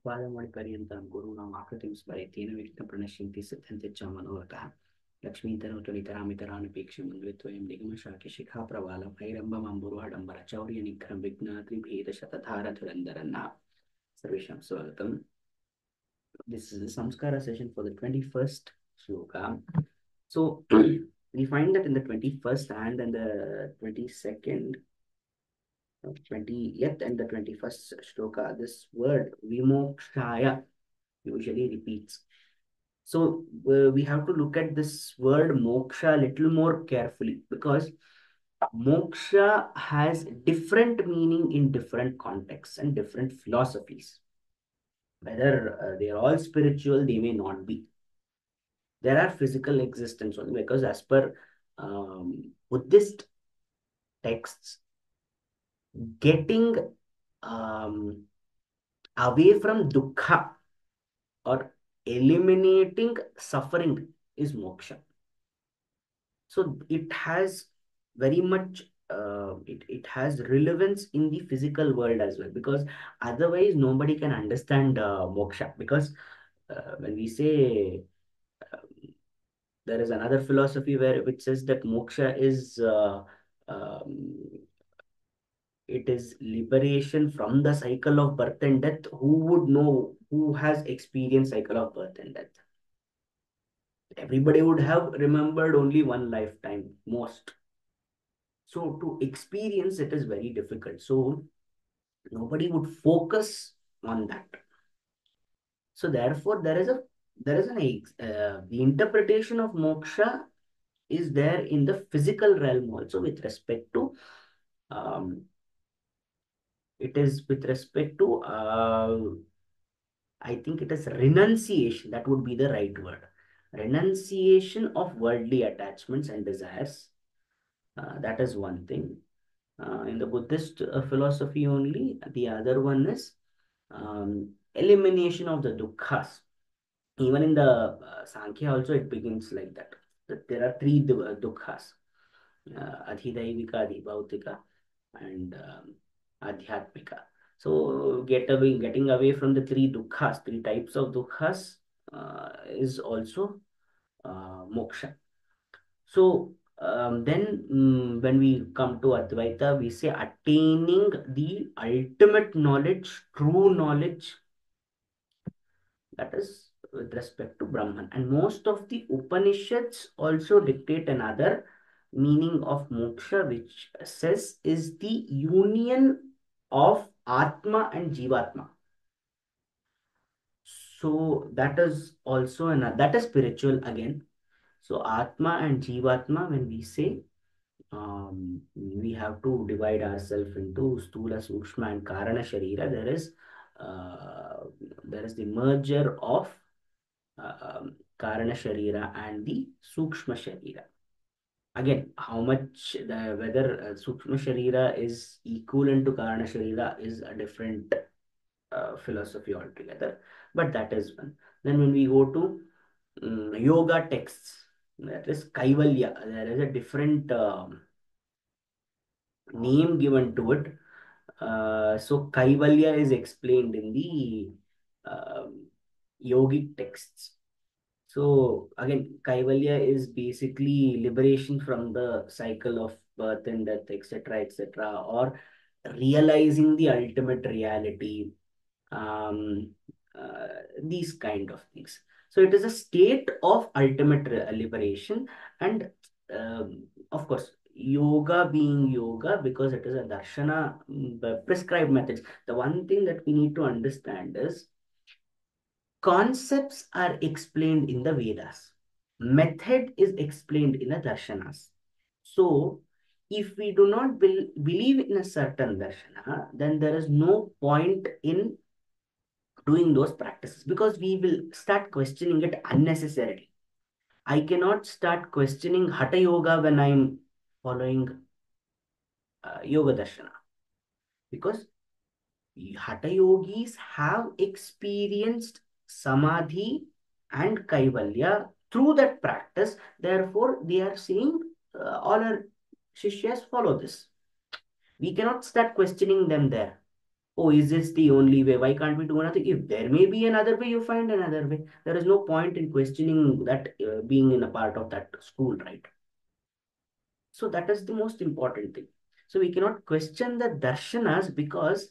आपादमौलिपर्यन्तं गुरूणाम् आकृतिं स्मरेतेन विघ्नप्रणश्यन्ति सिद्ध्यन्ति च मनोरथः लक्ष्मीतनोतुलितरामितरानपेक्षं मन्वित्वयं निगमशाखिशिखाप्रवालं हैरम्बमम्बुरुहडम्बरचौर्यनिग्रहं विघ्नात्रिभेदशतधारधुरन्धरन्नः सर्वेषां स्वागतम्. This is the Samskara session for the 21st shloka. So we find that in the 21st and then the 22nd, 20th and the 21st shloka, this word vimokshaya usually repeats. So we have to look at this word moksha a little more carefully, because moksha has different meaning in different contexts and different philosophies. Whether they are all spiritual, they may not be. There are physical existence only, because as per Buddhist texts, getting away from dukkha or eliminating suffering is moksha. So it has very much it has relevance in the physical world as well, because otherwise nobody can understand moksha. Because when we say there is another philosophy which says that moksha is um, it is liberation from the cycle of birth and death. Who would know, who has experienced cycle of birth and death? Everybody would have remembered only one lifetime most. So to experience it is very difficult. So nobody would focus on that. So therefore, the interpretation of moksha is there in the physical realm also, with respect to it is with respect to I think it is renunciation. That would be the right word. Renunciation of worldly attachments and desires. That is one thing. In the Buddhist philosophy only, the other one is elimination of the dukkhas. Even in the Sankhya also, it begins like that. That there are three dukkhas: adhidaivika, adhibhautika, and adhyatmika. So getting away from the three dukkhas, three types of dukkhas, is also moksha. So then when we come to Advaita, we say attaining the ultimate knowledge, true knowledge, that is with respect to Brahman. And most of the Upanishads also dictate another meaning of moksha, which says is the union of Atma and Jivatma. So that is also that is spiritual again. So Atma and Jivatma, when we say, we have to divide ourselves into Stula, Sukshma, and Karana Sharira. There is the merger of Karana Sharira and the Sukshma Sharira. Again, how much whether Sukshma Sharira is equivalent to Karana Sharira is a different philosophy altogether. But that is one. Then when we go to yoga texts, that is Kaivalya. There is a different name given to it. So Kaivalya is explained in the yogic texts. So again, Kaivalya is basically liberation from the cycle of birth and death, etc., or realizing the ultimate reality, um, these kind of things. So it is a state of ultimate liberation, and of course, yoga being yoga, because it is a darshana, prescribed methods. The one thing that we need to understand is concepts are explained in the Vedas. Method is explained in the darshanas. So, if we do not believe in a certain darshana, then there is no point in doing those practices, because we will start questioning it unnecessarily. I cannot start questioning Hatha Yoga when I'm following Yoga Darshana, because Hatha Yogis have experienced Samadhi and Kaivalya through that practice. Therefore, they are saying all our Shishyas follow this. We cannot start questioning them there. Oh, is this the only way? Why can't we do another? If there may be another way, you find another way. There is no point in questioning that being in a part of that school, right? So that is the most important thing. So we cannot question the darshanas because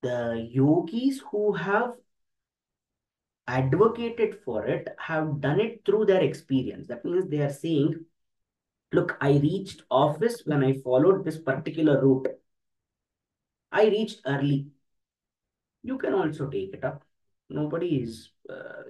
the yogis who have advocated for it have done it through their experience. That means they are saying, look, I reached office when I followed this particular route. I reached early. You can also take it up. Nobody is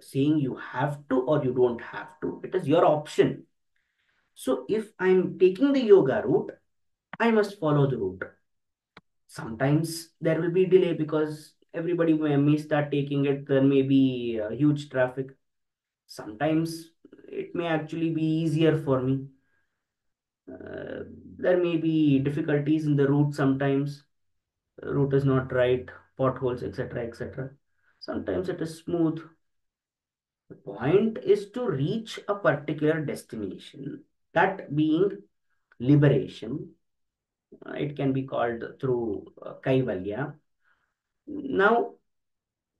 saying you have to or you don't have to. It is your option. So if I'm taking the yoga route, I must follow the route. Sometimes there will be delay because everybody may start taking it. There may be huge traffic. Sometimes it may actually be easier for me. Uh, there may be difficulties in the route sometimes. Route is not right, potholes, etc., etc. Sometimes it is smooth. The point is to reach a particular destination, that being liberation. It can be called through Kaivalya. Now,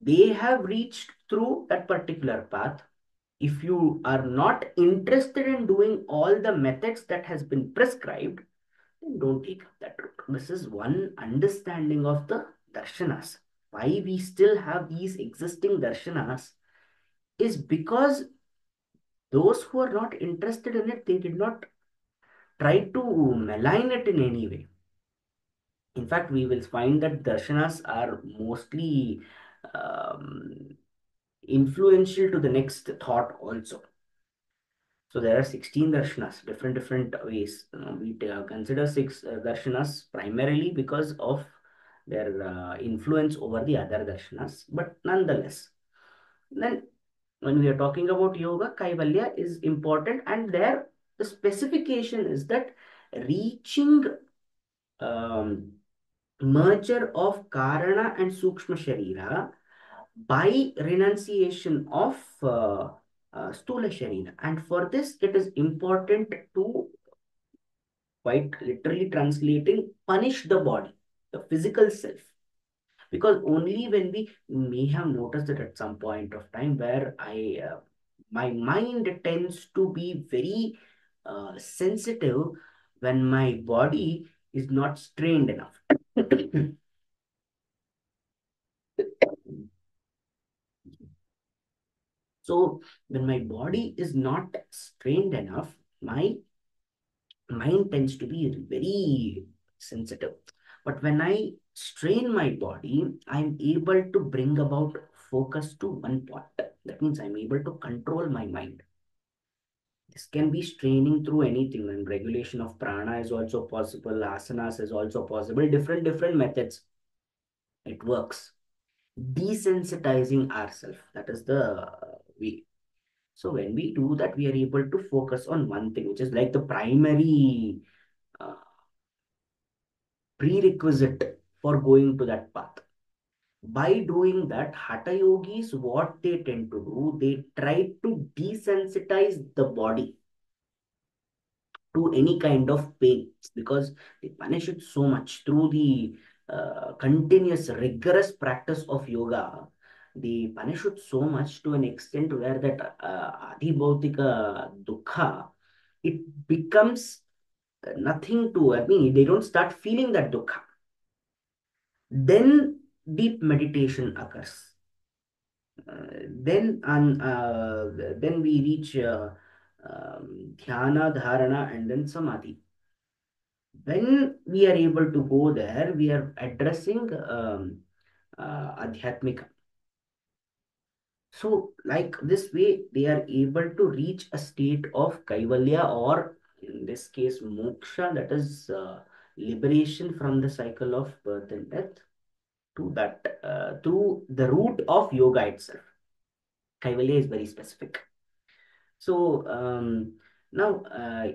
they have reached through that particular path. If you are not interested in doing all the methods that has been prescribed, then don't take up that route. This is one understanding of the darshanas. Why we still have these existing darshanas is because those who are not interested in it, they did not try to malign it in any way. In fact, we will find that darshanas are mostly um, influential to the next thought also. So there are 16 darshanas, different ways. We consider six darshanas primarily because of their influence over the other darshanas. But nonetheless, then when we are talking about yoga, Kaivalya is important, and there the specification is that reaching um, merger of Karana and Sukshma Sharira by renunciation of Stula Sharira. And for this, it is important to, quite literally translating, punish the body, the physical self. Because only when we may have noticed it at some point of time where my mind tends to be very sensitive when my body is not strained enough. So when my body is not strained enough, my mind tends to be very sensitive. But when I strain my body, I'm able to bring about focus to one point. That means I'm able to control my mind. This can be straining through anything, and regulation of prana is also possible, asanas is also possible, different methods. It works. Desensitizing ourselves, that is the way. So when we do that, we are able to focus on one thing, which is like the primary uh, prerequisite for going to that path. By doing that, hatha yogis, what they tend to do, they try to desensitize the body to any kind of pain because they punish it so much through the continuous rigorous practice of yoga. They punish it so much to an extent where that adhibhautika dukkha, it becomes nothing to, I mean, they don't start feeling that dukkha. Then deep meditation occurs. Then we reach dhyana, dharana, and then samadhi. When we are able to go there, we are addressing adhyatmika. So, like this way, they are able to reach a state of kaivalya, or in this case, moksha, that is liberation from the cycle of birth and death, to that through the root of yoga itself. Kaivalya is very specific. So now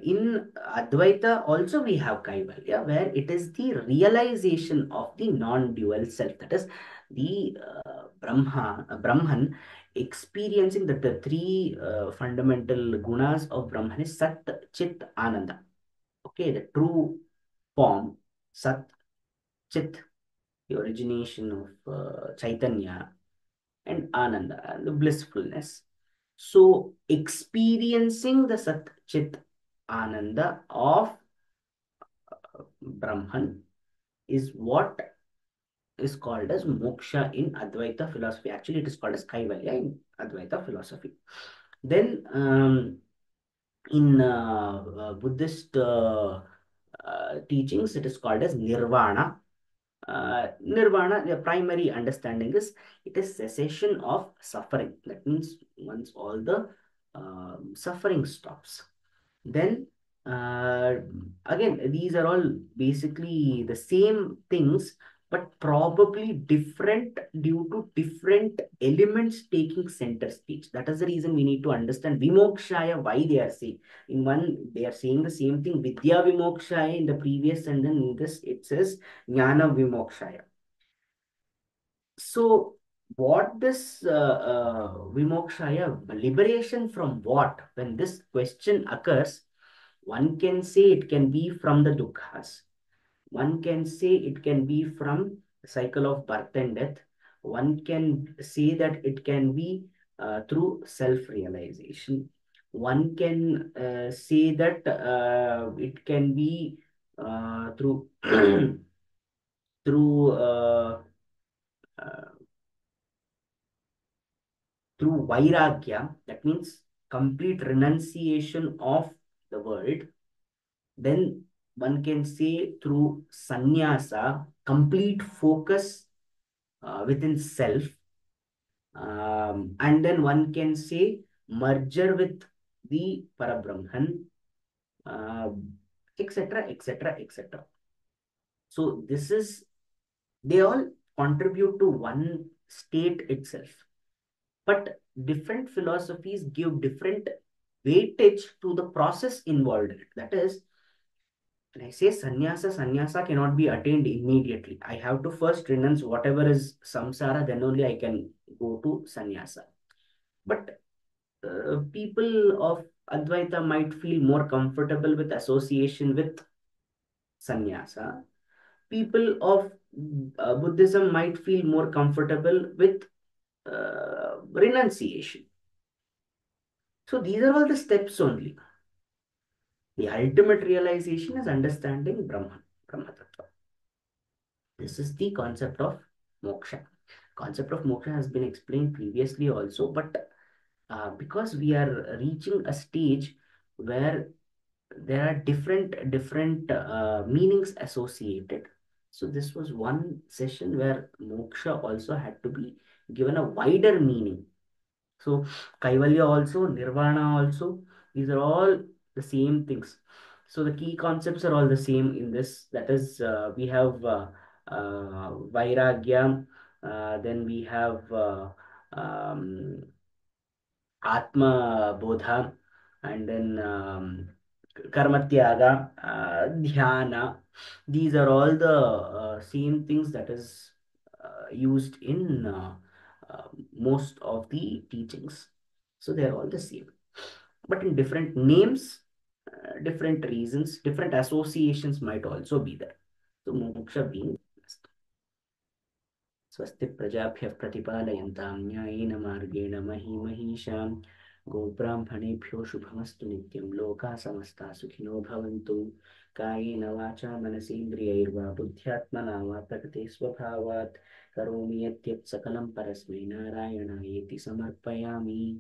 in Advaita also we have Kaivalya, where it is the realization of the non-dual self. That is the Brahman experiencing that the three fundamental gunas of Brahman is Sat, Chit, Ananda. Okay, the true form, Sat, Chit, the origination of Chaitanya and Ananda, and the blissfulness. So, experiencing the Sat Chit Ananda of Brahman is what is called as moksha in Advaita philosophy. Actually, it is called as Kaivalya in Advaita philosophy. Then, in Buddhist teachings, it is called as Nirvana. Nirvana, the primary understanding is it is cessation of suffering. That means once all the suffering stops, then uh, again, these are all basically the same things, but probably different due to different elements taking center stage. That is the reason we need to understand Vimokshaya, why they are saying. In one, they are saying the same thing, Vidya Vimokshaya in the previous, and then in this, it says Jnana Vimokshaya. So, what this Vimokshaya, liberation from what? When this question occurs, one can say it can be from the dukkhas. One can say it can be from the cycle of birth and death. One can say that it can be through self-realization. One can say that it can be through through uh, through vairagya. That means complete renunciation of the world. Then one can say through sannyasa, complete focus within self. And then one can say merger with the Parabrahman, uh, etc., etc., etc. So this is, they all contribute to one state itself. But different philosophies give different weightage to the process involved in it. That is, when I say sannyasa, sannyasa cannot be attained immediately. I have to first renounce whatever is samsara, then only I can go to sannyasa. But people of Advaita might feel more comfortable with association with sannyasa. People of Buddhism might feel more comfortable with renunciation. So these are all the steps only. The ultimate realization is understanding Brahma Tattva. This is the concept of moksha. Concept of moksha has been explained previously also, but because we are reaching a stage where there are different meanings associated. So this was one session where moksha also had to be given a wider meaning. So Kaivalya also, Nirvana also, these are all the same things. So the key concepts are all the same in this. That is, we have Vairagya, then we have um, Atma Bodha, and then Karmatyaga, Dhyana. These are all the same things that is used in most of the teachings. So they are all the same, but in different names, different reasons, different associations might also be there. So moksha being स्वस्ति प्रजाभ्यः प्रतिपालयन्तां न्यायेन मार्गेण महीं महिषां गोब्राह्मणेभ्यो शुभमस्तु नित्यं लोकाः समस्ताः सुखिनो भवन्तु कायेन वाचा मनसेन्द्रियैर्वा बुद्ध्यात्मना वा प्रकृते स्वभावात् करोमि यद्यत् सकलं परस्मै नारायणायेति समर्पयामि।